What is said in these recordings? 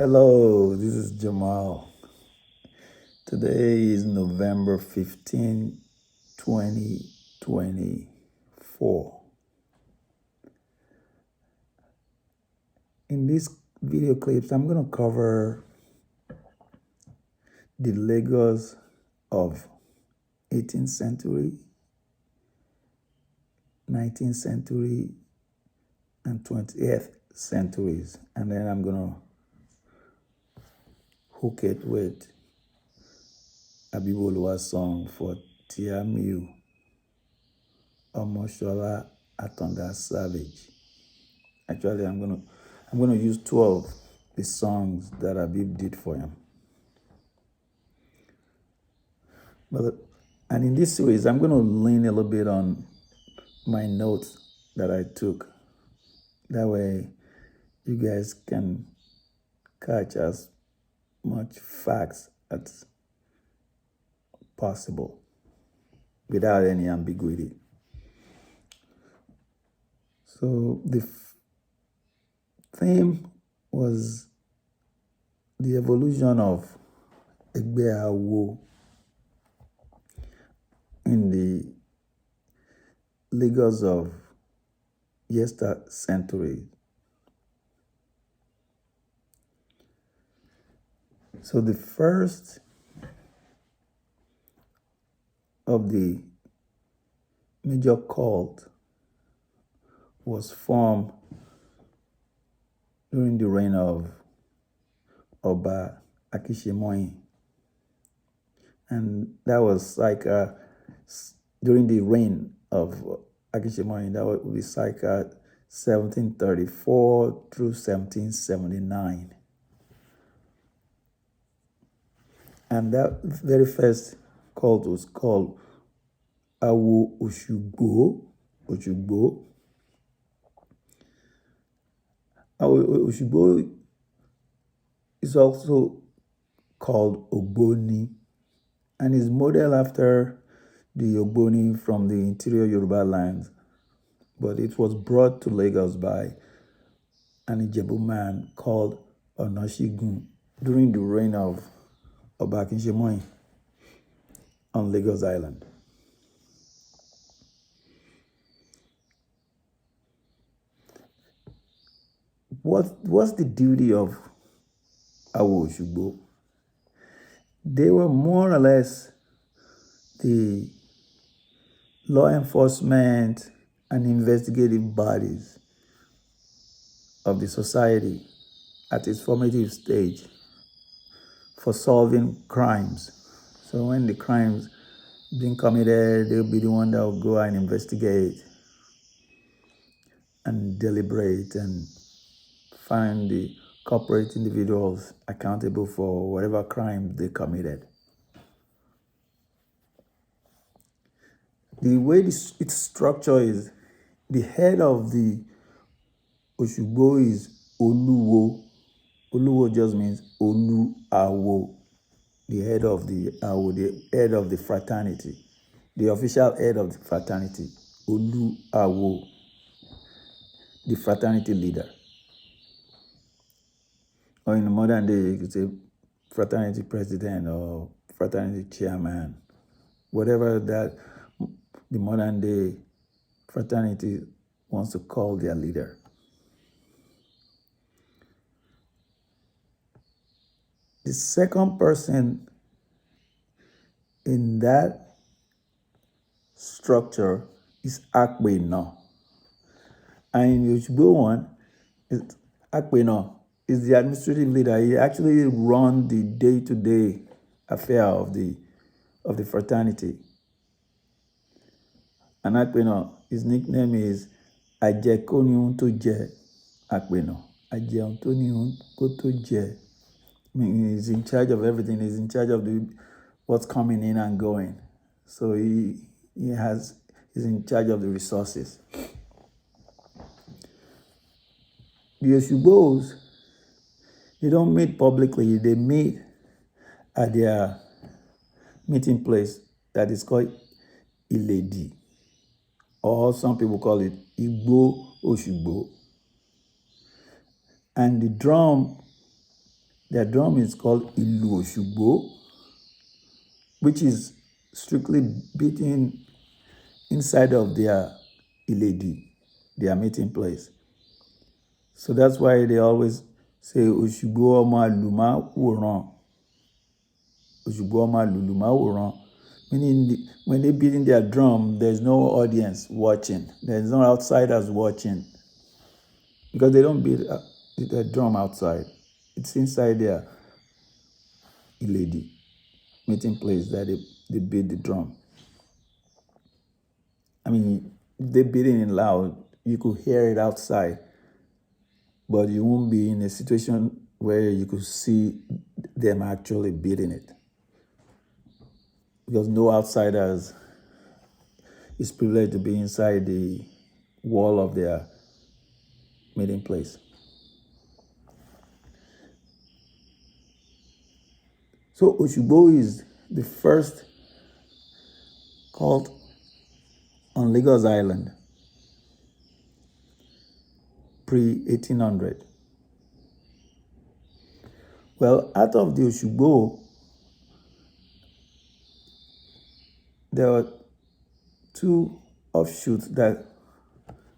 Hello, this is Jammal. Today is November 15, 2024. In this video clips, I'm going to cover the Lagos of 18th century, 19th century, and 20th centuries. And then I'm going to hook it with Abibu Oluwa's song for Tiamiyu Omosola Atanda Savage. Actually, I'm gonna use two of the songs that Abib did for him. And in this series, I'm gonna lean a little bit on my notes that I took. That way, you guys can catch as much facts as possible without any ambiguity. So the theme was the evolution of a.k.a. in the Lagos of yester century. So the first of the major cult was formed during the reign of Ogba and that was like during the reign of Akishimoy, that would be circa 1734 through 1779. And that very first cult was called Awo Oshugbo. Oshugbo is also called Ogboni and is modeled after the Ogboni from the interior Yoruba lands, but it was brought to Lagos by an Ijebu man called Onoshigun during the reign of Oba Akinsemoyin on Lagos Island. What's the duty of Awo Oshugbo? They were more or less the law enforcement and investigative bodies of the society at its formative stage for solving crimes. So when the crimes being committed, they'll be the one that will go and investigate and deliberate and find the corporate individuals accountable for whatever crime they committed. The way its structure is, the head of the Oshugbo is Oluwo. Oluwo just means Olu Awo, the head of the Awo, the head of the fraternity, the official head of the fraternity, Olu Awo, the fraternity leader. Or in the modern day, you could say fraternity president or fraternity chairman, whatever that the modern day fraternity wants to call their leader. The second person in that structure is Akpena. And in the Oshugbo one, Akpena is the administrative leader. He actually runs the day-to-day affair of the fraternity. And Akpena, his nickname is Ajekoniun to Je Akpena. Ajekoniun to Je. I mean, he's in charge of everything. He's in charge of what's coming in and going. So he's in charge of the resources. The Oshugbos, they don't meet publicly. They meet at their meeting place that is called Iledi, or some people call it Igbo Oshugbo. And the drum Their drum is called Ilu Oshugbo, which is strictly beaten inside of their Iledi, their meeting place. So that's why they always say Oshugbo Oma Luma Uran. Oshugbo Oma Luluma Uran. Meaning when they're beating their drum, there's no audience watching. There's no outsiders watching. Because they don't beat the drum outside. It's inside their Iledi, meeting place, that they beat the drum. I mean, they're beating it loud. You could hear it outside. But you won't be in a situation where you could see them actually beating it. Because no outsiders is privileged to be inside the wall of their meeting place. So Oshugbo is the first cult on Lagos Island, pre-1800. Well, out of the Oshugbo, there were two offshoots that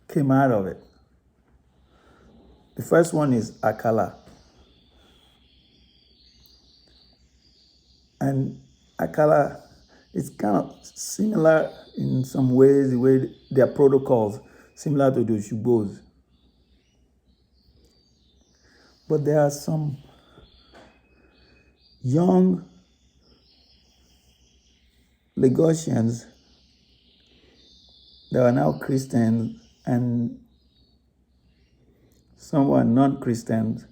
came out of it. The first one is Akala. And Akala is kind of similar in some ways, the way their protocols, similar to the Oshugbos. But there are some young Lagosians that are now Christians, and some are non-Christians,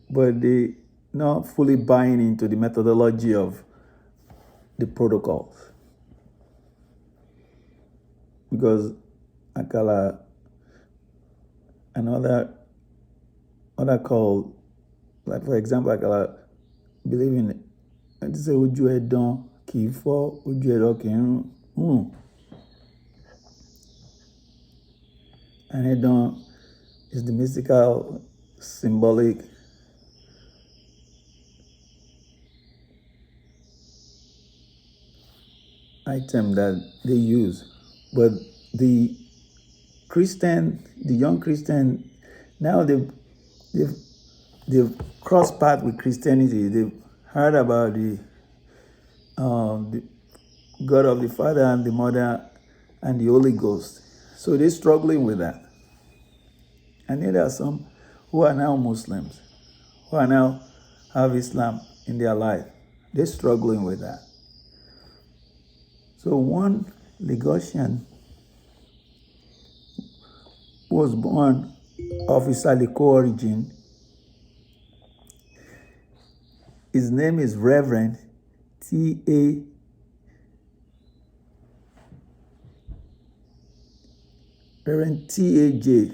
but they not fully buying into the methodology of the protocols. Because Akala and other called, like for example, Akala believe in it. And they say Oju Edon ki fo, Oju Edon ki run. And Edon is the mystical, symbolic item that they use. But the young Christian, now they've crossed path with Christianity. They've heard about the God of the Father and the Mother and the Holy Ghost. So they're struggling with that. And then there are some who are now Muslims, who are now have Islam in their life. They're struggling with that. So one Lagosian was born of Isaliko origin. His name is Reverend T.A. Reverend T.A.J.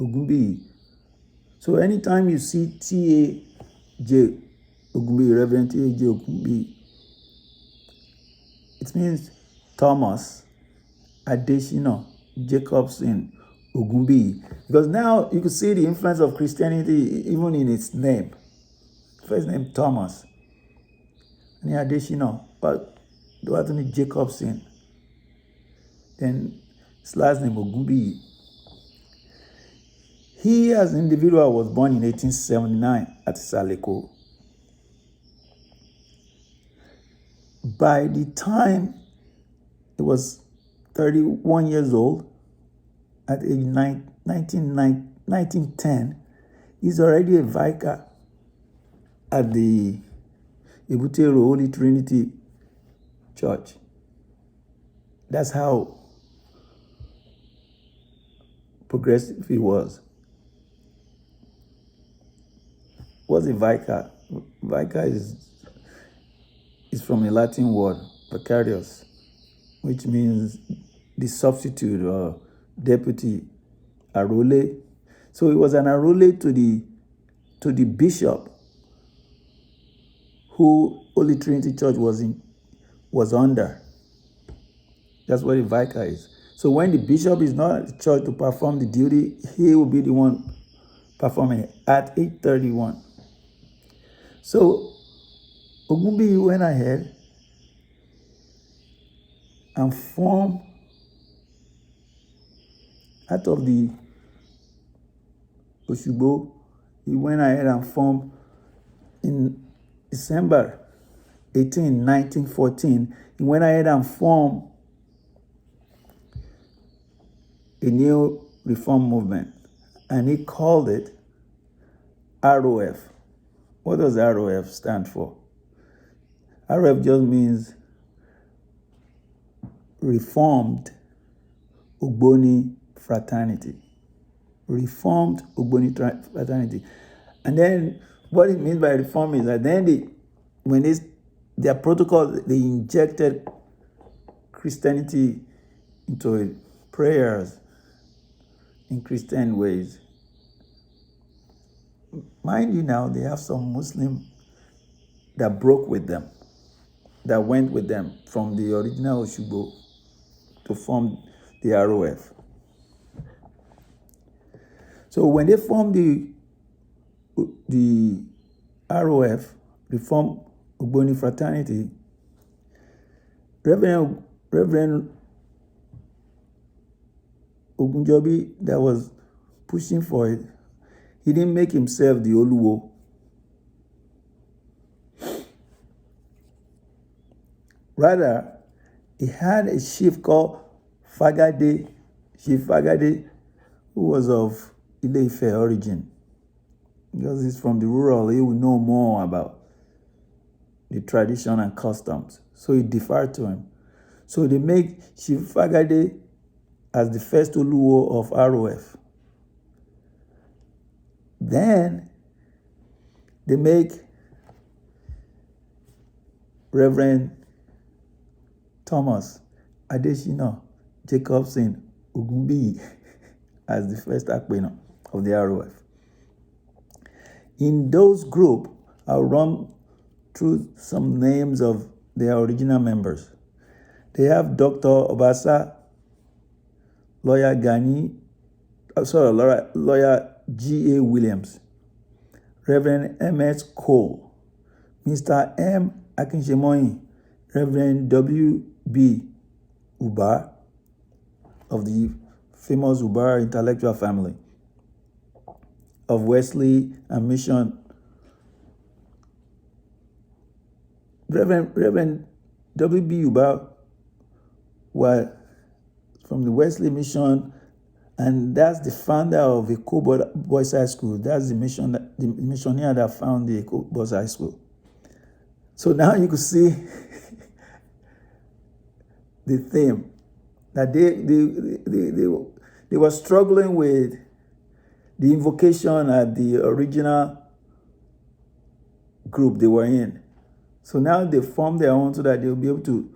Ogunbi. So anytime you see T.A.J. Ogunbi, Reverend T.A.J. Ogunbi, it means Thomas Adesina Jacobson Ogunbi. Because now you can see the influence of Christianity even in its name. First name Thomas. And Adesina, but the other name Jacobson. Then his last name Ogunbi. He, as an individual, was born in 1879 at Saleko. By the time he was 31 years old, at age 1910, he's already a vicar at the Ebutero Holy Trinity Church. That's how progressive he was. What's a vicar? Vicar is from a Latin word, vicarius, which means the substitute or deputy, arole. So he was an arole to the bishop who Holy Trinity Church was under. That's what a vicar is. So when the bishop is not at the church to perform the duty, he will be the one performing it at age 31. So Ogunbi went ahead and formed out of the Oshugbo. He went ahead and formed in December 18, 1914. He went ahead and formed a new reform movement, and he called it ROF. What does ROF stand for? ROF just means Reformed Ogboni Fraternity. Reformed Ogboni Fraternity. And then what it means by reform is that then their protocol, they injected Christianity into it, prayers in Christian ways. Mind you now, they have some Muslim that broke with them, that went with them from the original Oshugbo to form the ROF. So when they formed the ROF, Reform Ogboni Fraternity, Reverend Ogunjobi that was pushing for it, he didn't make himself the Oluwo. Rather, he had a chief called Fagade, Chief Fagade, who was of Ile-Ife origin. Because he's from the rural, he will know more about the tradition and customs. So he deferred to him. So they make Chief Fagade as the first Oluwo of ROF. Then they make Reverend Thomas Adeshina Jacobson Ogunbi as the first Akpeno of the ROF. In those groups, I'll run through some names of their original members. They have Dr. Obasa, Lawyer Lawyer G.A. Williams, Reverend M.S. Cole, Mr. M. Akinshemoyin, Reverend W.B. Uba of the famous Uba intellectual family of Wesley and Mission. Reverend W.B. Uba was from the Wesley Mission, and that's the founder of the Boys High School. That's the missionary that found the Boys High School. So now you could see the theme that they were struggling with the invocation at the original group they were in. So now they formed their own so that they'll be able to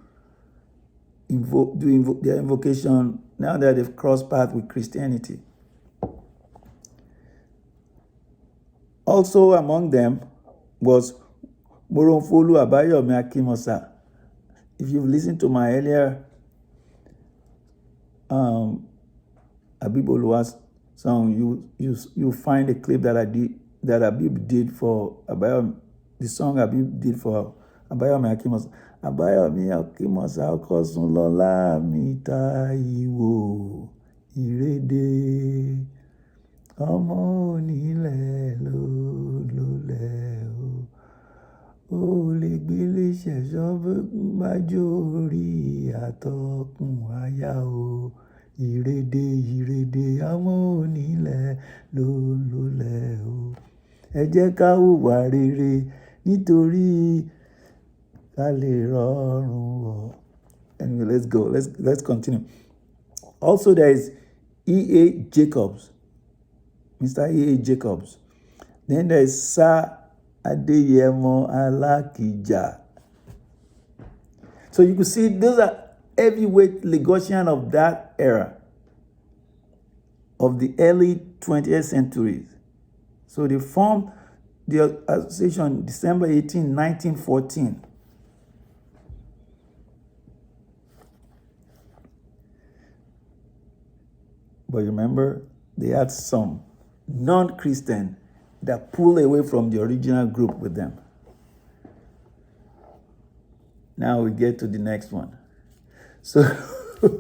do their invocation now that they've crossed paths with Christianity. Also among them was Moronfolu Abayomi Akimosa. If you've listened to my earlier Abibu Oluwa's song, you find a clip that Abib did for Abayomi, the song Abib did for Abayomi Akimosa. Abayomi Akimosa okosun lola mi Taiwo irede ọmọ onílẹ̀ lólẹ̀ o lè gbélé ṣẹ̀ṣọ́ bájó orí àtọkùn àyà o ìrèdè ọmọ onílẹ̀ lólẹ̀ o ẹ jẹ́ ká hùwà rere nítorí ká lè rọrùn o. Anyway, let's go. Let's continue. Also, there is E.A. Jacobs, Mr. E.A. Jacobs. Then there is Sir Adeyemo Alakija. So you can see those are heavyweight Lagosian of that era, of the early 20th century. So they formed the association December 18, 1914. But remember, they had some non-Christian that pulled away from the original group with them. Now we get to the next one. So,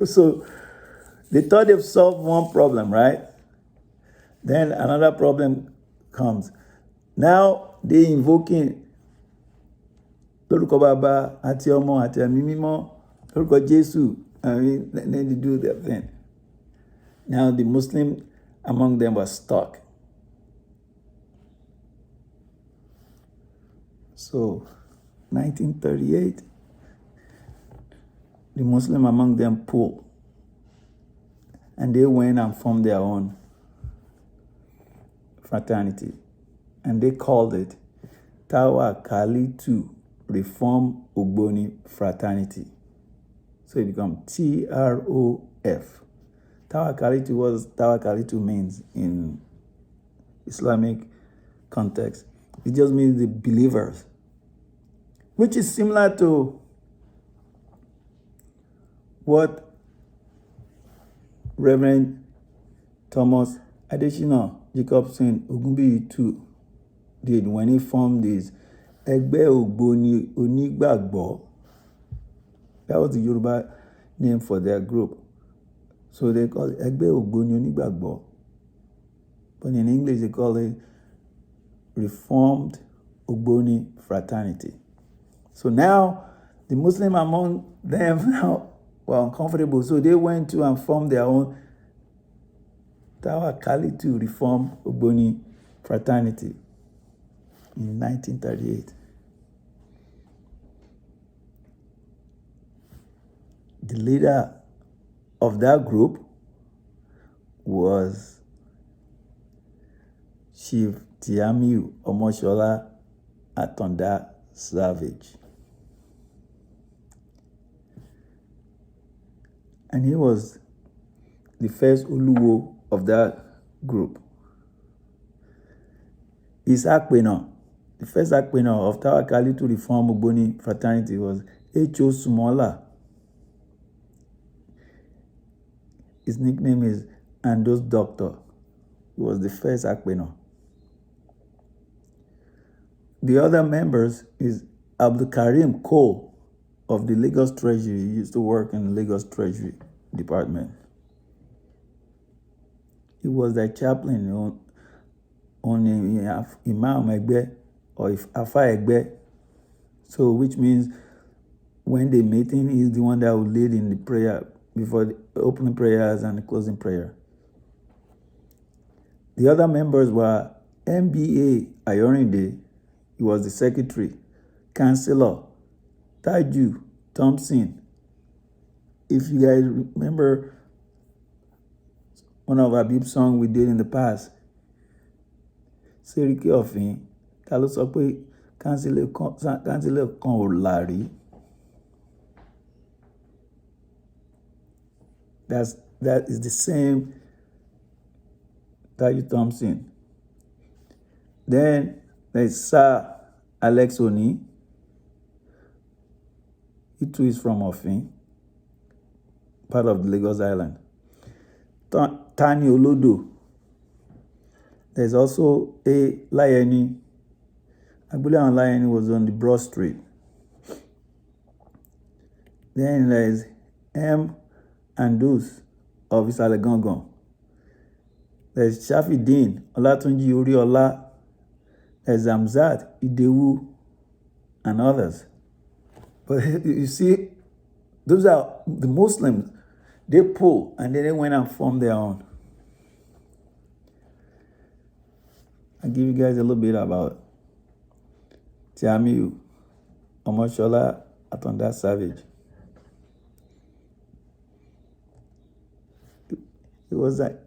so they thought they've solved one problem, right? Then another problem comes. Now they invoking lórúkọ Baba àti Ọmọ àti Ẹ̀mí Mímọ́, lórúkọ Jésù. I mean, then they do their thing. Now the Muslim among them was stuck. So 1938, the Muslim among them pulled, and they went and formed their own fraternity, and they called it Taitu Reform Ogboni Fraternity. So it became TROF. Tawakalitu, what Tawakalitu means in Islamic context, it just means the believers, which is similar to what Reverend Thomas Adesina Jacobson Ogunbiyi too did when he formed this Egbe Ogboni Onigbagbo. That was the Yoruba name for their group. So they call it Egbe Ogboni Onigbagbo. But in English they call it Reformed Ogboni Fraternity. So now the Muslim among them now were uncomfortable. So they went to and formed their own Tawakalitu Reform Ogboni Fraternity in 1938. The leader of that group was Chief Tiamiyu Omosola Atanda Savage. And he was the first Oluwo of that group. His Akpena, the first Akpena of Tawakalitu Reform Ogboni Fraternity was H.O. Sumola. His nickname is Ando's Doctor. He was the first Akpena. The other members is Abdul Karim Cole of the Lagos Treasury. He used to work in the Lagos Treasury Department. He was the chaplain on Imam Egbe or Afa Egbe. So which means when they meeting, he's the one that will lead in the prayer before the opening prayers and the closing prayer. The other members were MBA Ayorinde. He was the secretary. Councillor Taitu Thompson. If you guys remember one of Abib's songs we did in the past, Seriki Ofin, ta ló sọ pé councillor kan ò lárí. That is the same Taitu Thompson. Then there's Sir Alex Oni. He too is from Ofin, part of the Lagos Island. Tani Olodo. There's also A. Layeni. Agbule Layeni was on the Broad Street. Then there's M. Andus of Isale Gangan. There's Shafi Dean, Olatunji Oriola. There's Zamzat Idewu and others. But you see, those are the Muslims. They pull and then they went and formed their own. I'll give you guys a little bit about Tiamiyu Omosola Atanda Savage. He was an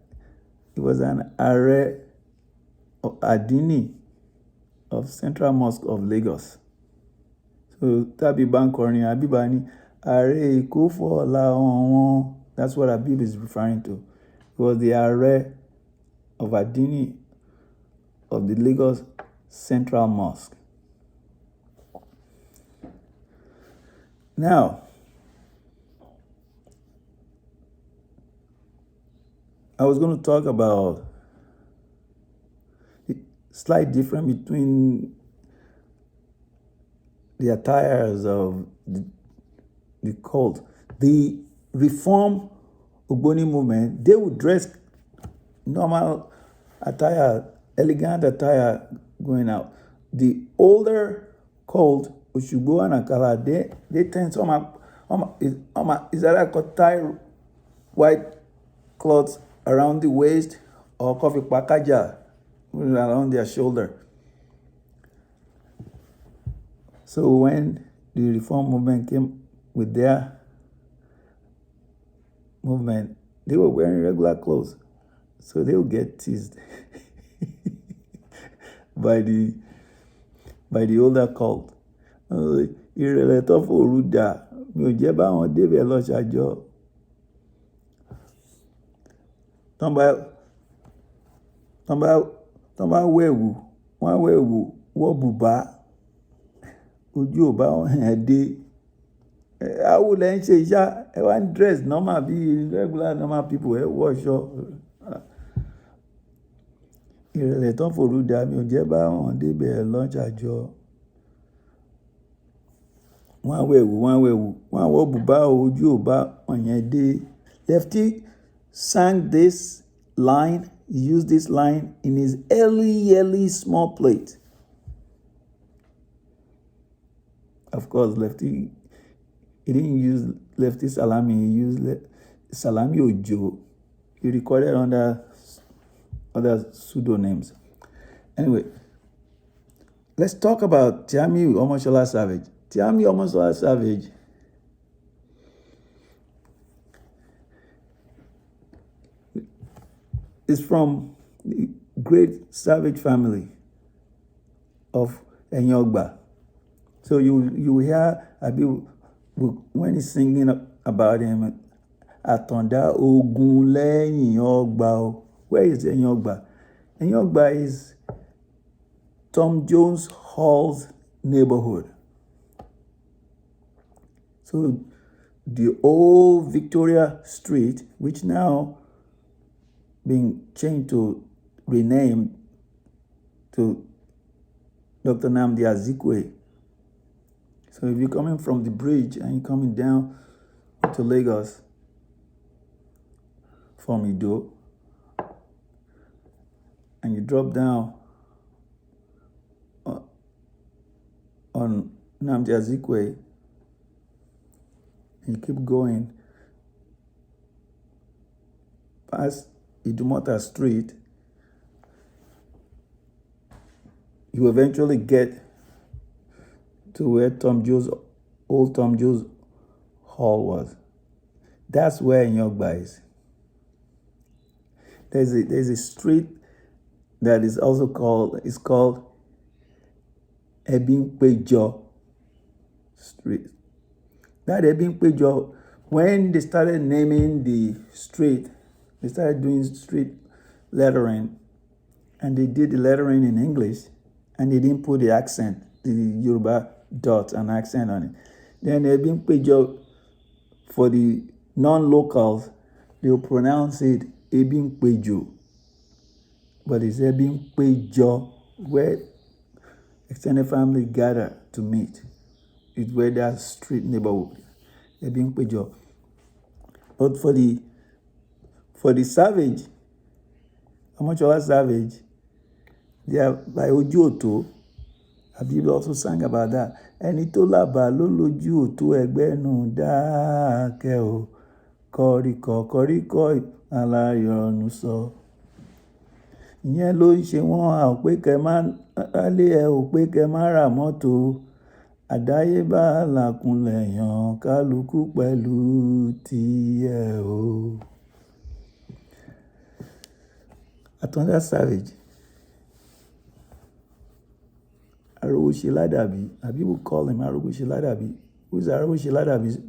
Ààrẹ Adini of Central Mosque of Lagos. So Tabi Bankorin Abibani Ààrẹ Èkó fọlá wọn. That's what Abib is referring to. He was the Ààrẹ of Adini of the Lagos Central Mosque. Now, I was going to talk about the slight difference between the attires of the the cult. The reform Ogboni movement, they would dress normal attire, elegant attire going out. The older cult, Oshugbo and Akala, they tend to is that I tie white cloths around the waist or coffee pakaja around their shoulder. So when the reform movement came with their movement, they were wearing regular clothes. So they will get teased by the older cult. Ìrẹ̀lẹ̀ tó fòru dà, mi ò jẹ́ báwọn débẹ̀ lọ ṣàjọ. Tán bá wẹ̀wù, wọ́n wẹ̀wù wọ́ bùbá, ojú ò bá wọn hàn dé. How lẹ́ ń ṣe iṣá, ẹ wá ń dress normal bí regular normal people, ẹ wọṣọ. Ìrẹ̀lẹ̀ tán fòru dà, mi ò jẹ́ báwọn débẹ̀ lọ ṣàjọ. Wọ́n wọ́ bùbá, ojú ò bá wọn yẹn dé. Lefty sang this line, he used this line in his early small plate. Of course, Lefty, he didn't use Lefty Salami, he used Salami Ojo. He recorded under other pseudonyms. Anyway, let's talk about Tiamiyu Omosola Savage. Tiamiyu Omosola Savage is from the great Savage family of Ogba. So you hear Abib when he's singing about him, Atanda ogun leyin Ogba. Where is Ogba? Ogba is Tom Jones Hall's neighborhood. So the old Victoria Street, which now being changed to renamed to Dr. Nnamdi Azikiwe. So if you're coming from the bridge and you're coming down to Lagos from Ido, and you drop down on Nnamdi Azikiwe, and you keep going past Idumota Street, you eventually get to where old Tom Jones Hall was. That's where Ogba is. There's a street that is also called Ebimpejo Street. That Ebimpejo, when they started naming the street, they started doing street lettering, and they did the lettering in English, and they didn't put the accent, the Yoruba dot and accent on it. Then Ebimpejo, for the non-locals, they'll pronounce it Ebimpejo, but it's Ebimpejo, where extended family gather to meet. It's where that street neighborhood, Ebimpejo. But for the Savage, Omosola Savage, they are by Ojuoto. Abib also sang about that. Ẹni tó lábàá ló lójú òtó ẹgbẹ́nu dákẹ́ o. Kọ̀ríkọ̀ aláyọ̀nù sọ. Ìyẹn ló ń ṣe wọ́n, a ò pé kẹ́ má rálé, ẹ ò pé kẹ́ má ra mọ́tò. Àdáyébá làkúnlẹ̀ yàn, kálukú pẹ̀lú tiẹ̀ o. Atanda Savage. Arowose Ladabi. People call him Arowose Ladabi. Who's Arowose Ladabi?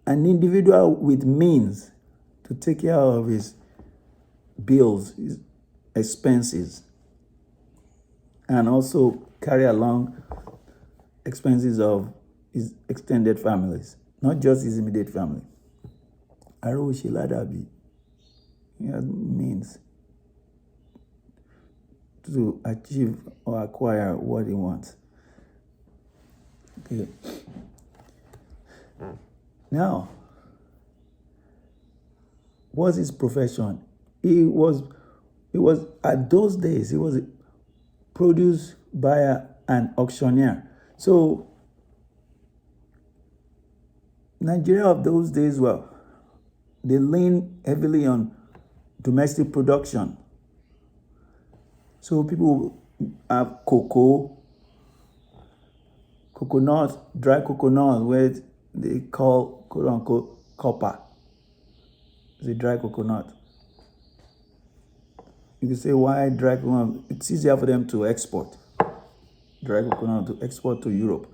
An individual with means to take care of his bills, his expenses, and also carry along expenses of his extended families, not just his immediate family. Arowose Ladabi. He has means to achieve or acquire what he wants. Okay. Now, what's his profession? It was at those days, he was produced by an auctioneer. So Nigeria of those days, well, they lean heavily on domestic production. So people have coconut, dry coconut, where they call, quote unquote, copper. It's a dry coconut. You can say, why dry coconut? It's easier for them to export dry coconut, to export to Europe.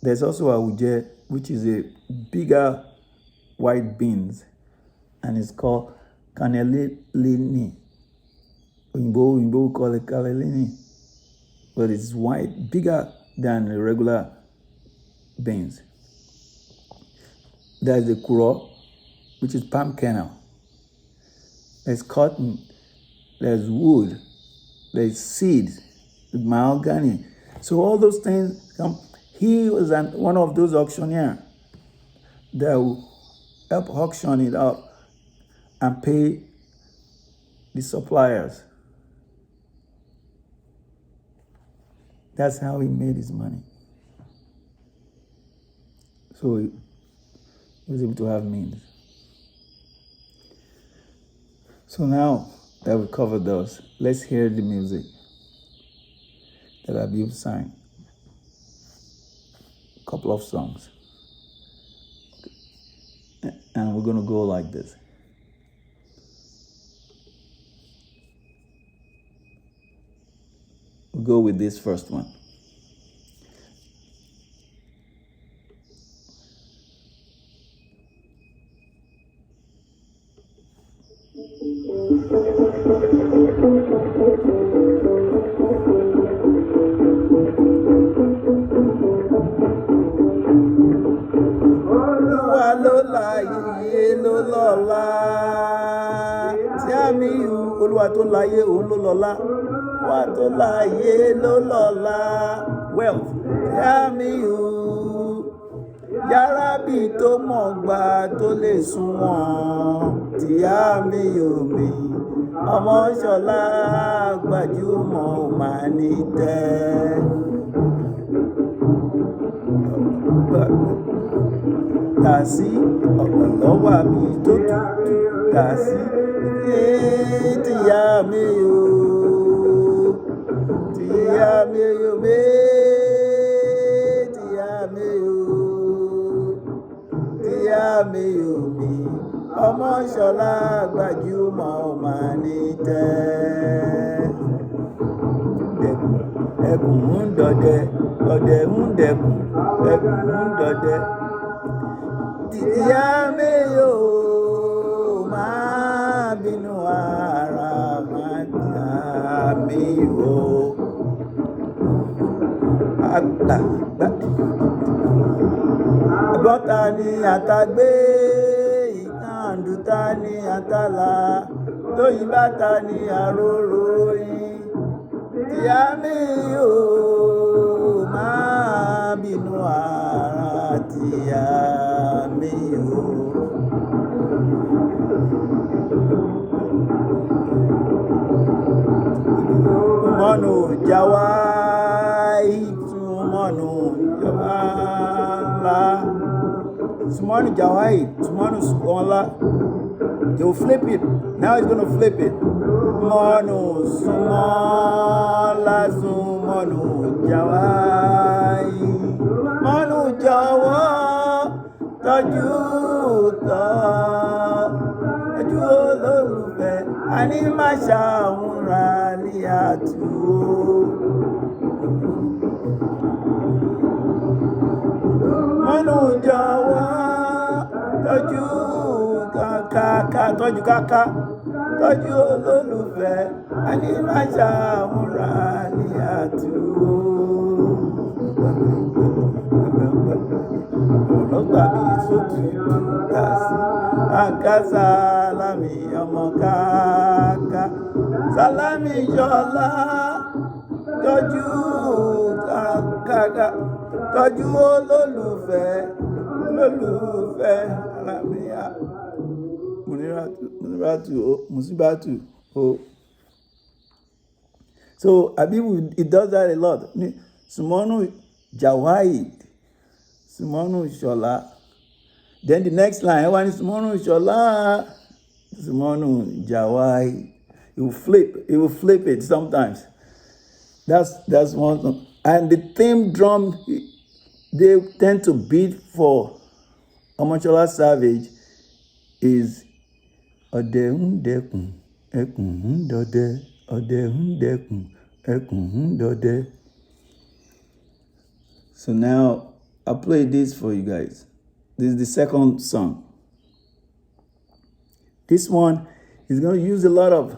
There's also awuje, which is a bigger white beans, and it's called cannellini. Oyinbo call it cannellini, but it's white, bigger than the regular beans. There's the kuro, which is palm kernel. There's cotton, there's wood, there's seed, mahogany. So all those things come. He was one of those auctioneers that will help auction it up and pay the suppliers. That's how he made his money. So he was able to have means. So now that we covered those, let's hear the music that Abib sang. A couple of songs. And we're going to go like this. We'll go with this first one. Tiamiyu Oluwa tó láyé òun ló lọ́lá, wà tó láyé ló lọ́lá. Wealth. Tiamiyu Yarabi tó mọ̀ gbà tó lè sunwọ̀n. Tiamiyu mi Omosola gbajúmọ̀ ò máa ní tẹ́. Tàsí ọ̀pọ̀lọ́wọ́ àbí tó tutù. Tàsí Tiamiyu mi Tiamiyu mi Omosola gbajúmọ̀ ò máa ní tẹ́. Ẹkùn ń dọdẹ, ọdẹ ń dẹkùn, ẹkùn ń dọdẹ. Tiamiyu máa bínú ara máa Tiamiyu àgbọ́ta ni àtàgbé, ìkàndùta ni àtàlà, tóyìn bàtà ni àróró yín. Tiamiyu máa bínú ara Tiamiyu. Tumonu jawai, tumonu jawala, tumonu jawai, tumonu sumola. He'll flip it. Now he's going to flip it. Monu sumola, sumonu jawai. Monu jawa, tọ́jú olólùfẹ́, àní má ṣàwúrà ní àtúwò. Mọ́nù jọ̀wọ́ tọ́jú kàkà, tọ́jú olólùfẹ́, àní má ṣàwúrà ní àtúwò. Ọlọ́gbà bí sótútù kà sí, àká sálámì ọmọ káàká. Sálámì yọlá, tọ́jú kàkà, tọ́jú olólùfẹ́, olólùfẹ́ alámíyá musibatu o. So Abibu, he does that a lot. Sumonu Jawahid, Sumonu Shola. Then the next line, one is Sumonu Shola, Sumonu Jawahid. He will flip it sometimes. That's one. And the theme drum, they tend to beat for Omosola Savage is Odehundekun, Ekunhundode, Odehundekun, Ekunhundode. So now I'll play this for you guys. This is the second song. This one is going to use a lot of,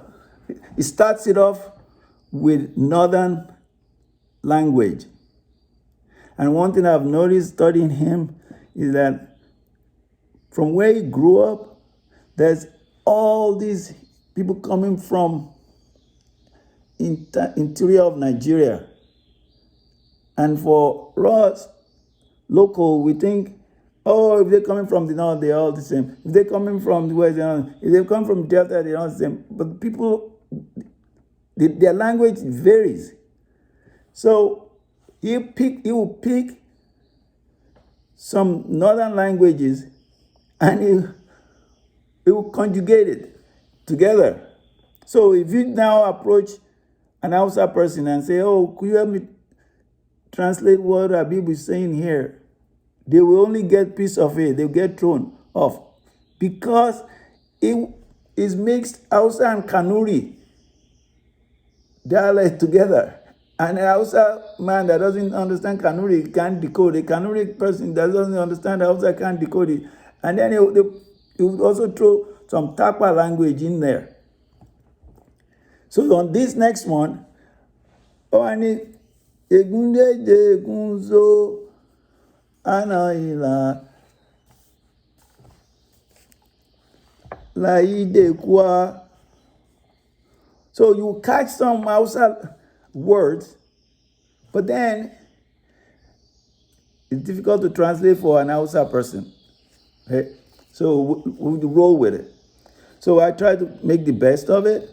it starts it off with northern language. And one thing I've noticed studying him is that from where he grew up, there's all these people coming from interior of Nigeria. And for us, local, we think, oh, if they're coming from the north, they're all the same. If they're coming from the west, if they come from Delta, they're all the same. But people, their language varies. So he will pick some northern languages and he will conjugate it together. So if you now approach an Hausa person and say, oh, could you help me translate what Abib is saying here? They will only get piece of it. They'll get thrown off because it is mixed Hausa and Kanuri dialect together. And a Hausa man that doesn't understand Kanuri can't decode it. A Kanuri person that doesn't understand Hausa can't decode it. And then he would also throw some Takwa language in there. So on this next one, I need Egunde de Gunzo Anaila Laide Kwa. So you catch some Hausa words, but then it's difficult to translate for an Hausa person. Okay? So we roll with it. So I try to make the best of it.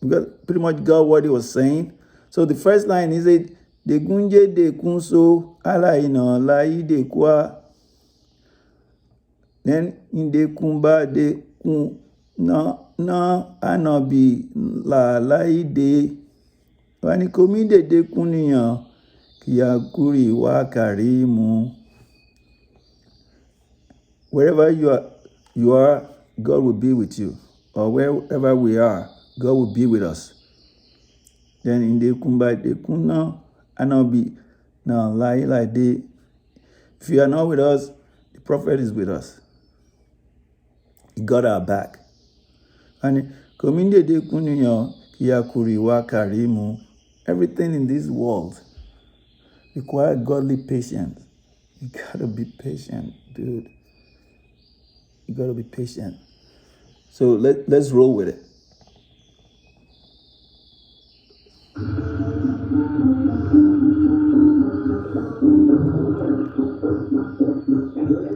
We pretty much got what he was saying. So the first line is it, de gunje de kunso ala ina lai de kwa. Then in de kumba de kun na anabi la lai de. Wani komide de kuniya kiyakuri wa karimu. Wherever you are, God will be with you. Or wherever we are, God will be with us. Then in the kumba de kuna anabi na lai lai de. If you are not with us, the prophet is with us. He got our back. And komide de kuniya kiyakuri wa karimu. Everything in this world requires godly patience. You gotta be patient, dude. You gotta be patient. So let's roll with it.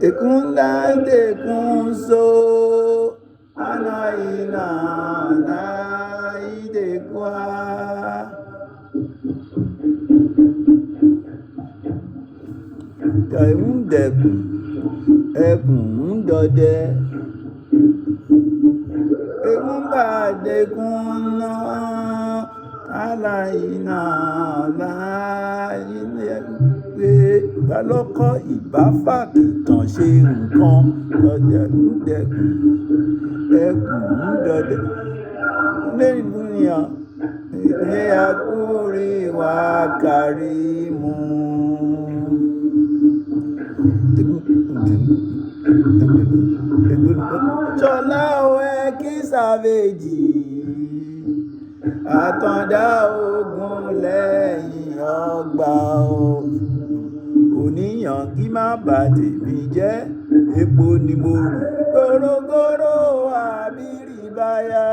Ekunda dekunso anaina na idekwa. Ekun dode. Ekumba dekuna alaina laile. Balọ́kọ́ ìbáfà kìtàn ṣe nǹkan dọ̀dẹ̀kùndẹ̀kùn ẹkùn lẹ́yìn ní àkúrí wa kárí mu. Ṣọlá kí Savage Atanda ogun lẹ́yìn Ogba o. Oníyàn kí má bà tèmi jẹ́, epo ni mo rù. Gòrògòrò àbírìbáyá.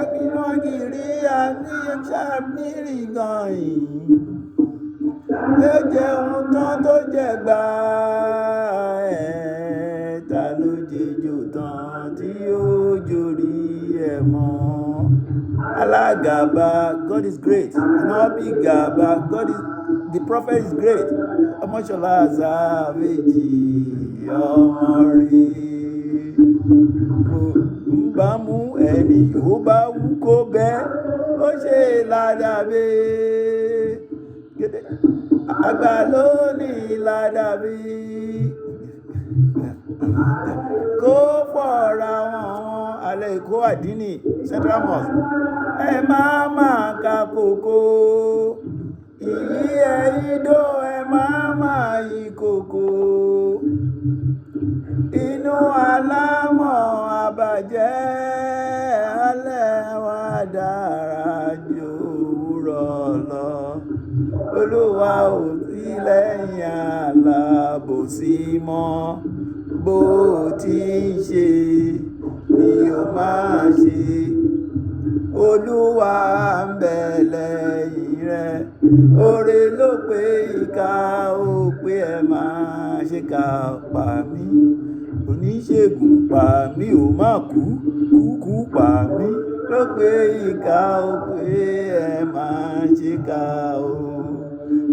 Àbínagìrì àmìṣàmìrì gan-an. ló jẹun tán tó jẹ̀gbà ẹ̀ ta ló jẹjọ tán tí ó jórí ẹ̀ mọ́. Alágàbà, God is great. Ànábì Gàbà, the prophet is great. Omosola Savage, ọmọ rẹ̀. Kò ń bá mú ẹni ó bá wú kó bẹ́ẹ̀, ó ṣe ládàbí. Àgbà ló ní ládàbí. Kó fọ̀ra wọn alẹ́ Èkó àdínì Central Mosque. Ẹ máa ka kòkó. Ìyí ẹ̀yídó ẹ máa yí kòkó. Inú alámọ̀ àbàjẹ́ alẹ́ wa dára jù òwúrọ̀ lọ. Olúwa ò sí lẹ́yìn alábòsí mọ́. Bó ti ń ṣe ni ó máa ṣe. Olúwa ń bẹ lẹ́yìn rẹ̀. Oore ló pé ìkà ó pé ẹ máa ṣe kà pa mí. Oníṣègùn pa mí ò má kú pa mí. Ló pé ìkà ó pé ẹ máa ṣe kà ó.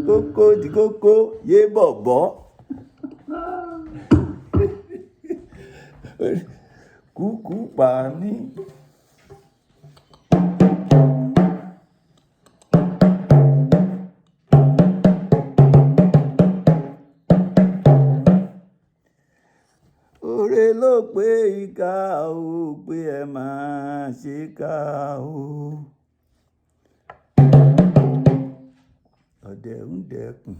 Kókó di kókó yé bọ̀bọ̀. Kúkú pa mí. Oore ló pé ìkà ó pé ẹ máa ṣe kà ó. Ọdẹ ń dẹkùn.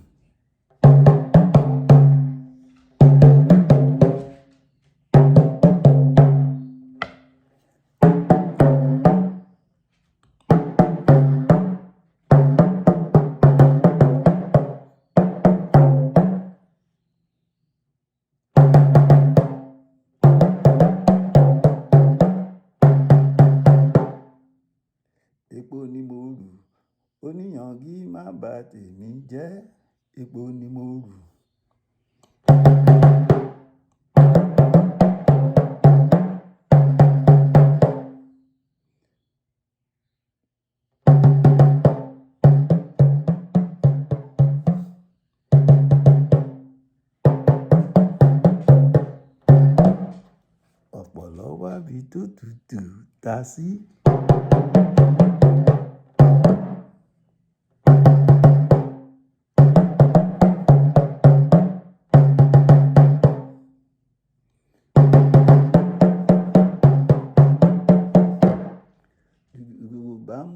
Epo ni mo rù, oníyangí má bà tèmi jẹ́. Epo ni mo rù. Ọ̀pọ̀lọ́ wá bí tó tutù ta sí.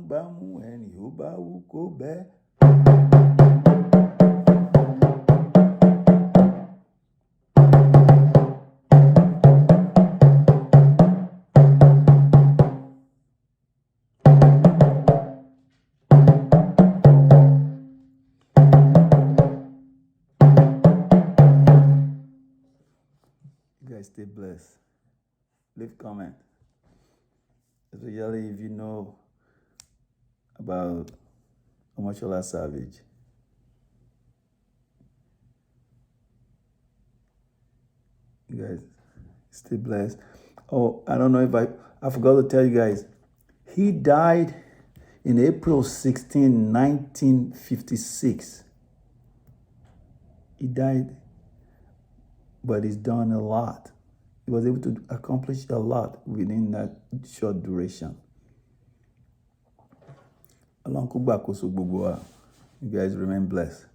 Bámú ẹni ó bá wú kó bẹ́ẹ̀. You guys stay blessed. Leave comment. Especially if you know about Omosola Savage. You guys stay blessed. Oh, I don't know if I forgot to tell you guys. He died in April 16, 1956. He died, but he's done a lot. He was able to accomplish a lot within that short duration. You guys remain blessed.